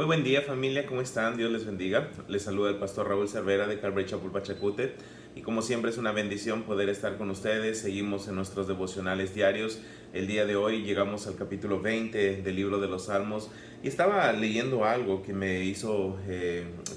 Muy buen día familia, ¿cómo están? Dios les bendiga. Les saluda el pastor Raúl Cervera de Calvary Chapel Pachacute y como siempre es una bendición poder estar con ustedes. Seguimos en nuestros devocionales diarios. El día de hoy llegamos al capítulo 20 del libro de los Salmos y estaba leyendo algo que me hizo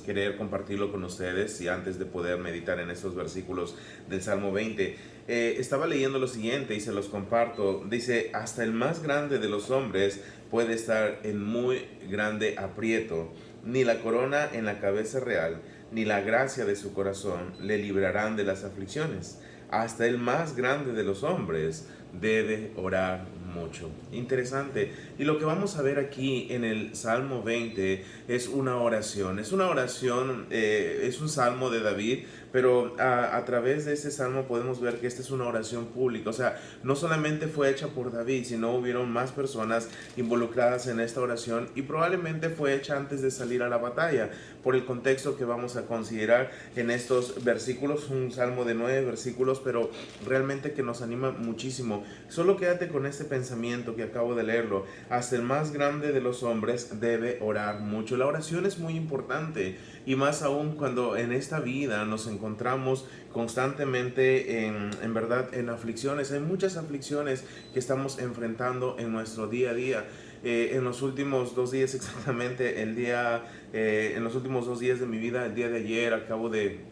querer compartirlo con ustedes y antes de poder meditar en estos versículos del Salmo 20. Estaba leyendo lo siguiente y se los comparto. Dice, hasta el más grande de los hombres puede estar en muy grande aprieto. Ni la corona en la cabeza real, ni la gracia de su corazón le librarán de las aflicciones. Hasta el más grande de los hombres debe orar mucho. Interesante. Y lo que vamos a ver aquí en el Salmo 20 es una oración. Es una oración, es un salmo de David, pero a través de este salmo podemos ver que esta es una oración pública. O sea, no solamente fue hecha por David, sino hubieron más personas involucradas en esta oración y probablemente fue hecha antes de salir a la batalla, por el contexto que vamos a considerar en estos versículos. Un salmo de 9 versículos, pero realmente que nos anima muchísimo. Solo quédate con este pensamiento que acabo de leerlo. Hasta el más grande de los hombres debe orar mucho. La oración es muy importante y más aún cuando en esta vida nos encontramos constantemente en verdad en aflicciones. Hay muchas aflicciones que estamos enfrentando en nuestro día a día. En los últimos 2 días exactamente, en los últimos 2 días de mi vida, el día de ayer, acabo de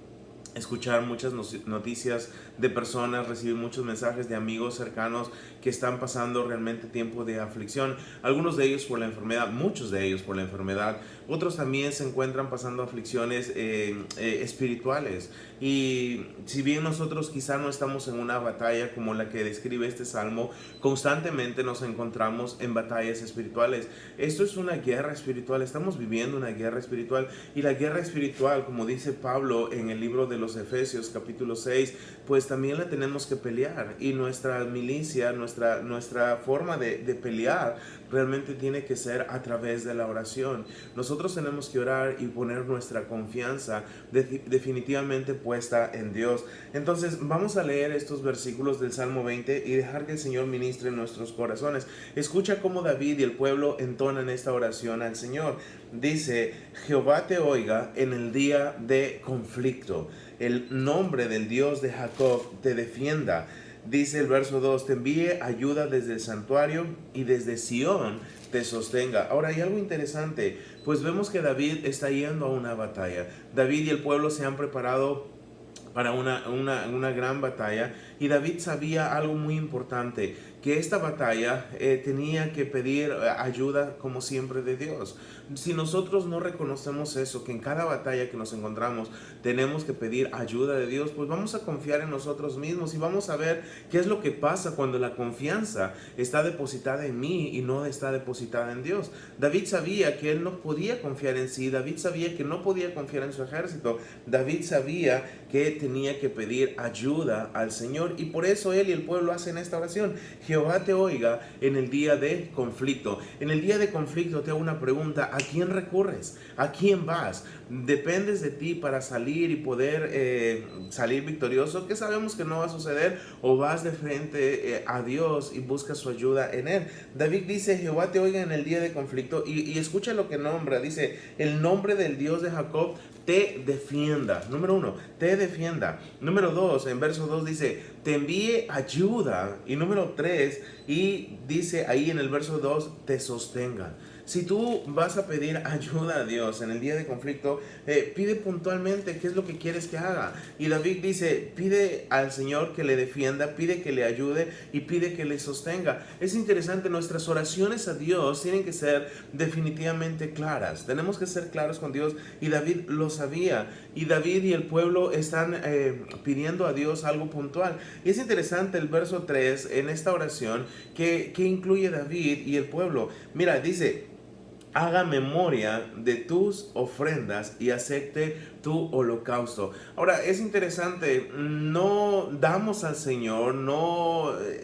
escuchar muchas noticias de personas, recibir muchos mensajes de amigos cercanos que están pasando realmente tiempo de aflicción. Algunos de ellos por la enfermedad, muchos de ellos por la enfermedad. Otros también se encuentran pasando aflicciones espirituales. Y si bien nosotros quizá no estamos en una batalla como la que describe este salmo, constantemente nos encontramos en batallas espirituales. Esto es una guerra espiritual, estamos viviendo una guerra espiritual. Y la guerra espiritual, como dice Pablo en el libro de los Efesios capítulo 6, pues también la tenemos que pelear. Y nuestra milicia, nuestra forma de pelear realmente tiene que ser a través de la oración. Nosotros tenemos que orar y poner nuestra confianza definitivamente puesta en Dios. Entonces vamos a leer estos versículos del Salmo 20 y dejar que el Señor ministre en nuestros corazones. Escucha cómo David y el pueblo entonan esta oración al Señor. Dice, Jehová te oiga en el día de conflicto. El nombre del Dios de Jacob te defienda. Dice el verso 2, te envíe ayuda desde el santuario y desde Sión te sostenga. Ahora hay algo interesante, pues vemos que David está yendo a una batalla. David y el pueblo se han preparado para una gran batalla y David sabía algo muy importante, que esta batalla tenía que pedir ayuda como siempre de Dios. Si nosotros no reconocemos eso, que en cada batalla que nos encontramos tenemos que pedir ayuda de Dios, pues vamos a confiar en nosotros mismos y vamos a ver qué es lo que pasa cuando la confianza está depositada en mí y no está depositada en Dios. David sabía que él no podía confiar en sí, David sabía que no podía confiar en su ejército, David sabía que tenía que pedir ayuda al Señor y por eso él y el pueblo hacen esta oración. Jehová te oiga en el día de conflicto. En el día de conflicto te hago una pregunta, ¿a quién recurres? ¿A quién vas? ¿Dependes de ti para salir y poder salir victorioso? Que sabemos que no va a suceder. ¿O vas de frente a Dios y buscas su ayuda en Él? David dice, Jehová te oiga en el día de conflicto y escucha lo que nombra. Dice, el nombre del Dios de Jacob te defienda. Número 1, te defienda. Número 2, en verso 2 dice, te envíe ayuda. Y número 3, y dice ahí en el verso 2, te sostenga. Si tú vas a pedir ayuda a Dios en el día de conflicto, pide puntualmente qué es lo que quieres que haga. Y David dice, pide al Señor que le defienda, pide que le ayude y pide que le sostenga. Es interesante, nuestras oraciones a Dios tienen que ser definitivamente claras. Tenemos que ser claros con Dios y David lo sabía. Y David y el pueblo están pidiendo a Dios algo puntual. Y es interesante el verso 3 en esta oración que incluye David y el pueblo. Mira, dice, haga memoria de tus ofrendas y acepte tu holocausto. Ahora, es interesante, no damos al Señor,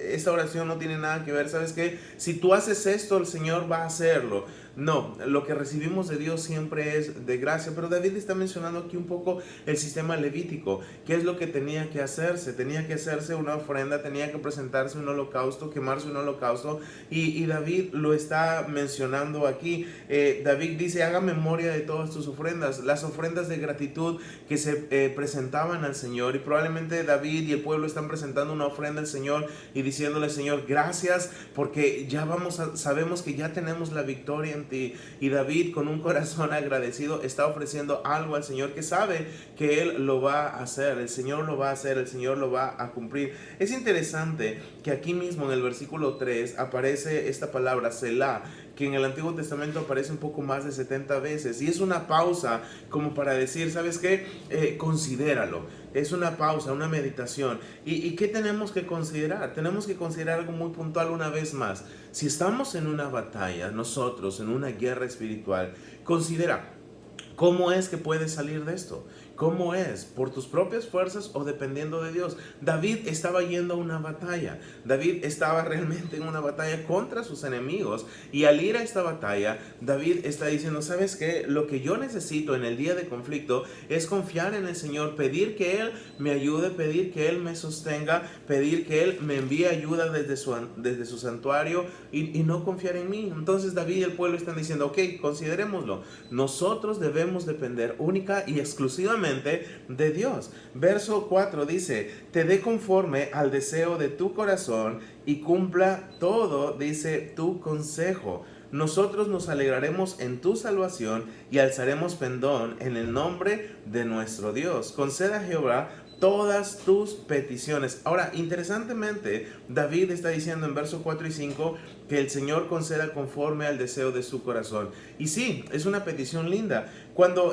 esta oración no tiene nada que ver, ¿sabes qué? Si tú haces esto, el Señor va a hacerlo. No, lo que recibimos de Dios siempre es de gracia. Pero David está mencionando aquí un poco el sistema levítico. ¿Qué es lo que tenía que hacerse? Tenía que hacerse una ofrenda, tenía que presentarse un holocausto, quemarse un holocausto. Y David lo está mencionando aquí. David dice, haga memoria de todas tus ofrendas, las ofrendas de gratitud que se presentaban al Señor. Y probablemente David y el pueblo están presentando una ofrenda al Señor y diciéndole, Señor, gracias porque ya sabemos que ya tenemos la victoria en ti. Y David, con un corazón agradecido, está ofreciendo algo al Señor que sabe que Él lo va a hacer. El Señor lo va a hacer, el Señor lo va a cumplir. Es interesante que aquí mismo en el versículo 3 aparece esta palabra Selah, que en el Antiguo Testamento aparece un poco más de 70 veces. Y es una pausa como para decir, ¿sabes qué? Considéralo. Es una pausa, una meditación. ¿Y qué tenemos que considerar? Tenemos que considerar algo muy puntual una vez más. Si estamos en una batalla, nosotros, en una guerra espiritual, considera, ¿cómo es que puedes salir de esto? ¿Cómo es? ¿Por tus propias fuerzas o dependiendo de Dios? David estaba yendo a una batalla. David estaba realmente en una batalla contra sus enemigos. Y al ir a esta batalla, David está diciendo, ¿sabes qué? Lo que yo necesito en el día de conflicto es confiar en el Señor, pedir que Él me ayude, pedir que Él me sostenga, pedir que Él me envíe ayuda desde su santuario y no confiar en mí. Entonces David y el pueblo están diciendo, ok, considerémoslo. Nosotros debemos depender única y exclusivamente de Dios. Verso 4 dice, te dé conforme al deseo de tu corazón y cumpla todo, dice, tu consejo. Nosotros nos alegraremos en tu salvación y alzaremos pendón en el nombre de nuestro Dios. Conceda a Jehová todas tus peticiones. Ahora, interesantemente, David está diciendo en versos 4 y 5 que el Señor conceda conforme al deseo de su corazón. Y sí, es una petición linda.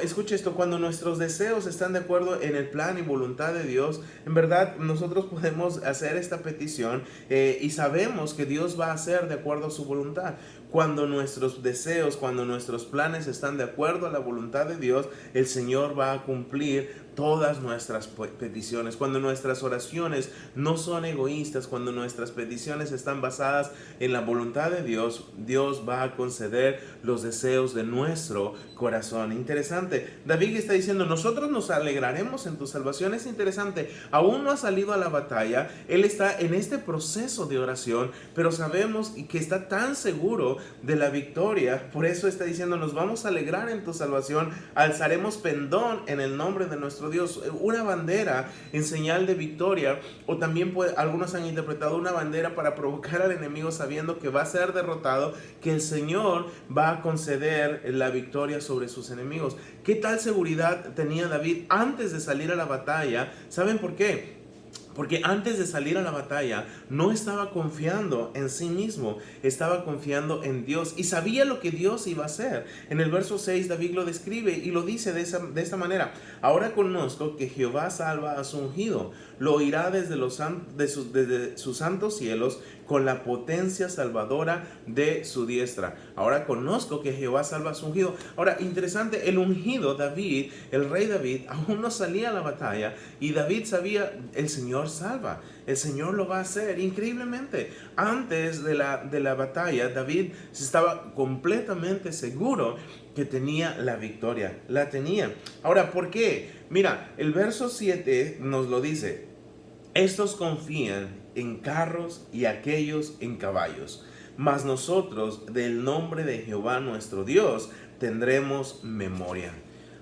Escuche esto, cuando nuestros deseos están de acuerdo en el plan y voluntad de Dios, en verdad nosotros podemos hacer esta petición y sabemos que Dios va a hacer de acuerdo a su voluntad. Cuando nuestros deseos, cuando nuestros planes están de acuerdo a la voluntad de Dios, el Señor va a cumplir todas nuestras peticiones. Cuando nuestras oraciones no son egoístas, cuando nuestras peticiones están basadas en la voluntad de Dios, Dios va a conceder los deseos de nuestro corazón. Interesante, David está diciendo, nosotros nos alegraremos en tu salvación. Es interesante, aún no ha salido a la batalla, él está en este proceso de oración, pero sabemos que está tan seguro de la victoria, por eso está diciendo, nos vamos a alegrar en tu salvación, alzaremos pendón en el nombre de nuestro Dios, una bandera en señal de victoria, o también algunos han interpretado una bandera para provocar al enemigo sabiendo que va a ser derrotado, que el Señor va a conceder la victoria sobre sus enemigos. ¿Qué tal seguridad tenía David antes de salir a la batalla? ¿Saben por qué? Porque antes de salir a la batalla no estaba confiando en sí mismo, estaba confiando en Dios y sabía lo que Dios iba a hacer. En el verso 6 David lo describe y lo dice de esta manera: ahora conozco que Jehová salva a su ungido, lo oirá desde sus santos cielos con la potencia salvadora de su diestra. Ahora conozco que Jehová salva a su ungido. Ahora, interesante, el ungido David, el rey David, aún no salía a la batalla y David sabía, el Señor salva, el Señor lo va a hacer. Increíblemente, antes de la batalla, David estaba completamente seguro que tenía la victoria, la tenía. Ahora, ¿por qué? Mira, el verso 7 nos lo dice: estos confían en carros y aquellos en caballos, mas nosotros del nombre de Jehová nuestro Dios tendremos memoria.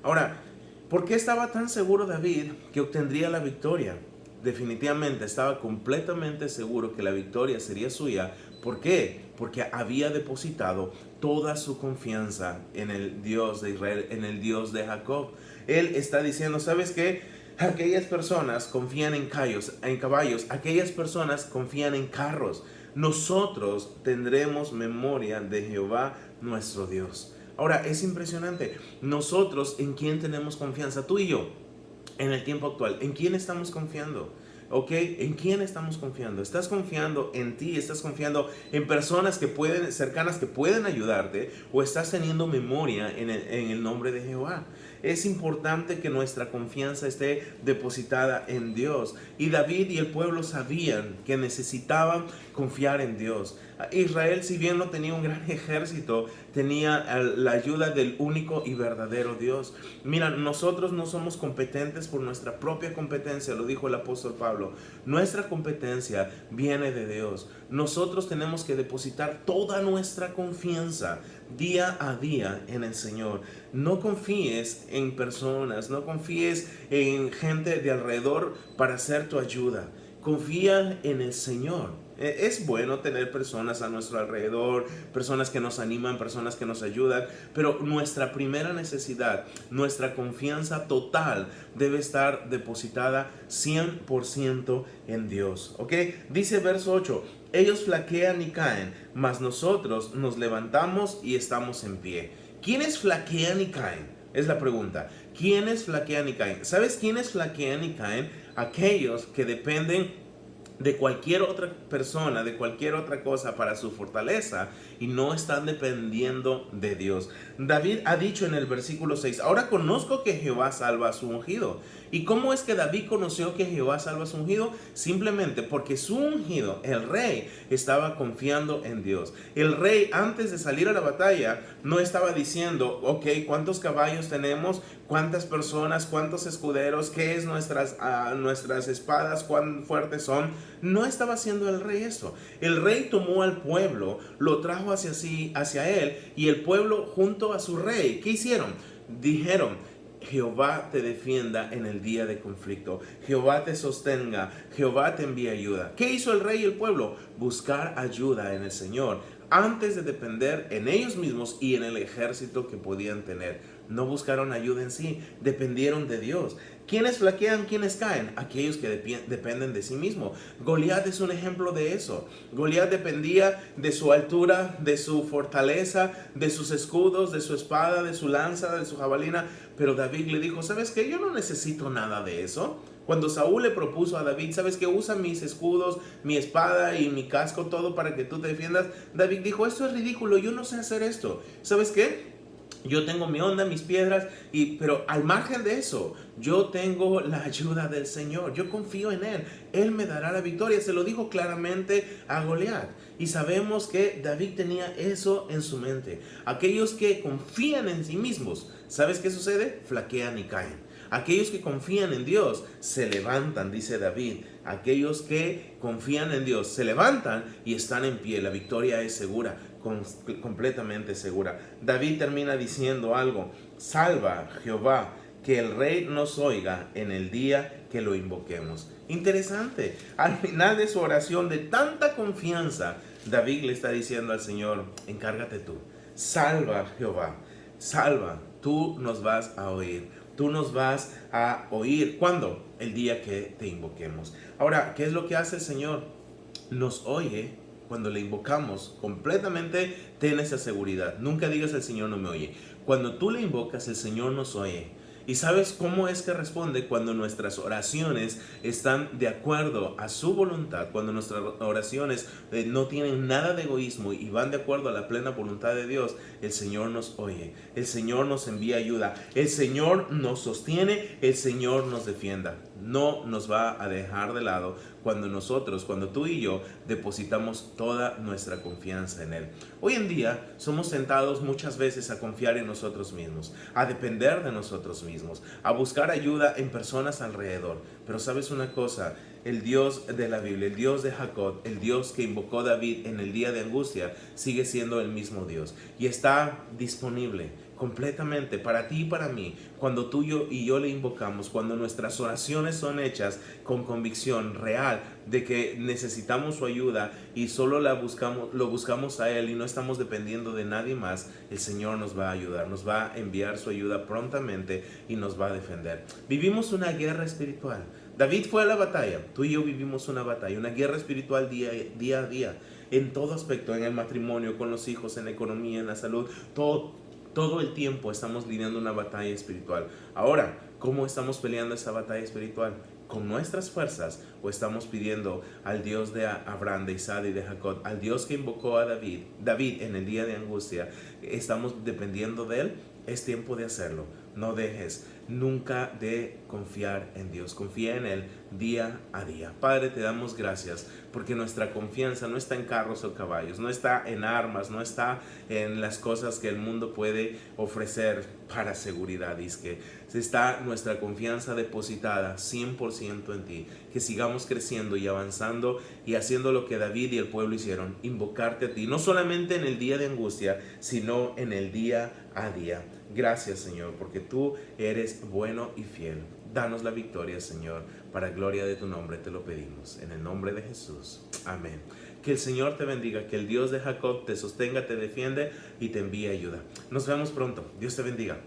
Ahora, ¿por qué estaba tan seguro David que obtendría la victoria? Definitivamente estaba completamente seguro que la victoria sería suya. ¿Por qué? Porque había depositado toda su confianza en el Dios de Israel, en el Dios de Jacob. Él está diciendo, ¿sabes qué? Aquellas personas confían en caballos, aquellas personas confían en carros. Nosotros tendremos memoria de Jehová nuestro Dios. Ahora, es impresionante. Nosotros, ¿en quién tenemos confianza? Tú y yo, en el tiempo actual, ¿en quién estamos confiando? ¿Ok? ¿En quién estamos confiando? ¿Estás confiando en ti? ¿Estás confiando en personas cercanas que pueden ayudarte? ¿O estás teniendo memoria en el nombre de Jehová? Es importante que nuestra confianza esté depositada en Dios. Y David y el pueblo sabían que necesitaban confiar en Dios. Israel, si bien no tenía un gran ejército, tenía la ayuda del único y verdadero Dios. Mira, nosotros no somos competentes por nuestra propia competencia, lo dijo el apóstol Pablo. Nuestra competencia viene de Dios. Nosotros tenemos que depositar toda nuestra confianza día a día en el Señor. No confíes en personas, no confíes en gente de alrededor para hacer tu ayuda. Confía en el Señor. Es bueno tener personas a nuestro alrededor, personas que nos animan, personas que nos ayudan, pero nuestra primera necesidad, nuestra confianza total debe estar depositada 100% en Dios. ¿Ok? Dice verso 8, ellos flaquean y caen, mas nosotros nos levantamos y estamos en pie. ¿Quiénes flaquean y caen? Es la pregunta. ¿Quiénes flaquean y caen? ¿Sabes quiénes flaquean y caen? Aquellos que dependen de cualquier otra persona, de cualquier otra cosa para su fortaleza y no están dependiendo de Dios. David ha dicho en el versículo 6, ahora conozco que Jehová salva a su ungido. ¿Y cómo es que David conoció que Jehová salva a su ungido? Simplemente porque su ungido, el rey, estaba confiando en Dios. El rey, antes de salir a la batalla, no estaba diciendo, ok, ¿cuántos caballos tenemos? ¿Cuántas personas? ¿Cuántos escuderos? ¿Qué es nuestras espadas? ¿Cuán fuertes son? No estaba haciendo el rey eso. El rey tomó al pueblo, lo trajo hacia él, y el pueblo junto a su rey, ¿qué hicieron? Dijeron, Jehová te defienda en el día de conflicto, Jehová te sostenga, Jehová te envíe ayuda. ¿Qué hizo el rey y el pueblo? Buscar ayuda en el Señor antes de depender en ellos mismos y en el ejército que podían tener. No buscaron ayuda en sí, dependieron de Dios. ¿Quiénes flaquean? ¿Quiénes caen? Aquellos que dependen de sí mismos. Goliat es un ejemplo de eso. Goliat dependía de su altura, de su fortaleza, de sus escudos, de su espada, de su lanza, de su jabalina. Pero David le dijo, ¿sabes qué? Yo no necesito nada de eso. Cuando Saúl le propuso a David, ¿sabes qué? Usa mis escudos, mi espada y mi casco, todo para que tú te defiendas. David dijo, esto es ridículo, yo no sé hacer esto. ¿Sabes qué? Yo tengo mi onda, mis piedras, pero al margen de eso, yo tengo la ayuda del Señor. Yo confío en Él. Él me dará la victoria. Se lo dijo claramente a Goliat. Y sabemos que David tenía eso en su mente. Aquellos que confían en sí mismos, ¿sabes qué sucede? Flaquean y caen. Aquellos que confían en Dios se levantan, dice David. Aquellos que confían en Dios se levantan y están en pie. La victoria es segura, completamente segura. David termina diciendo algo. Salva, Jehová, que el rey nos oiga en el día que lo invoquemos. Interesante. Al final de su oración de tanta confianza, David le está diciendo al Señor, encárgate tú. Salva, Jehová. Salva, tú nos vas a oír. Tú nos vas a oír. ¿Cuándo? El día que te invoquemos. Ahora, ¿qué es lo que hace el Señor? Nos oye cuando le invocamos. Completamente ten esa seguridad. Nunca digas el Señor no me oye. Cuando tú le invocas, el Señor nos oye. ¿Y sabes cómo es que responde? Cuando nuestras oraciones están de acuerdo a su voluntad, cuando nuestras oraciones no tienen nada de egoísmo y van de acuerdo a la plena voluntad de Dios, el Señor nos oye, el Señor nos envía ayuda, el Señor nos sostiene, el Señor nos defienda. No nos va a dejar de lado cuando tú y yo depositamos toda nuestra confianza en Él. Hoy en día somos tentados muchas veces a confiar en nosotros mismos, a depender de nosotros mismos, a buscar ayuda en personas alrededor. Pero sabes una cosa, el Dios de la Biblia, el Dios de Jacob, el Dios que invocó David en el día de angustia, sigue siendo el mismo Dios y está disponible completamente para ti y para mí, cuando tú y yo le invocamos, cuando nuestras oraciones son hechas con convicción real de que necesitamos su ayuda y solo lo buscamos a Él y no estamos dependiendo de nadie más, el Señor nos va a ayudar, nos va a enviar su ayuda prontamente y nos va a defender. Vivimos una guerra espiritual. David fue a la batalla, tú y yo vivimos una batalla, una guerra espiritual día a día, en todo aspecto, en el matrimonio, con los hijos, en la economía, en la salud, todo el tiempo estamos lidiando una batalla espiritual. Ahora, ¿cómo estamos peleando esa batalla espiritual? ¿Con nuestras fuerzas o estamos pidiendo al Dios de Abraham, de Isaac y de Jacob, al Dios que invocó a David en el día de angustia? ¿Estamos dependiendo de Él? Es tiempo de hacerlo. no dejes nunca de confiar en Dios. Confía en Él día a día. Padre, te damos gracias porque nuestra confianza no está en carros o caballos, no está en armas, no está en las cosas que el mundo puede ofrecer para seguridad. Es que está nuestra confianza depositada 100% en ti. Que sigamos creciendo y avanzando y haciendo lo que David y el pueblo hicieron, invocarte a ti, no solamente en el día de angustia, sino en el día a día. Gracias, Señor, porque tú eres bueno y fiel. Danos la victoria, Señor, para gloria de tu nombre te lo pedimos. En el nombre de Jesús. Amén. Que el Señor te bendiga, que el Dios de Jacob te sostenga, te defiende y te envíe ayuda. Nos vemos pronto. Dios te bendiga.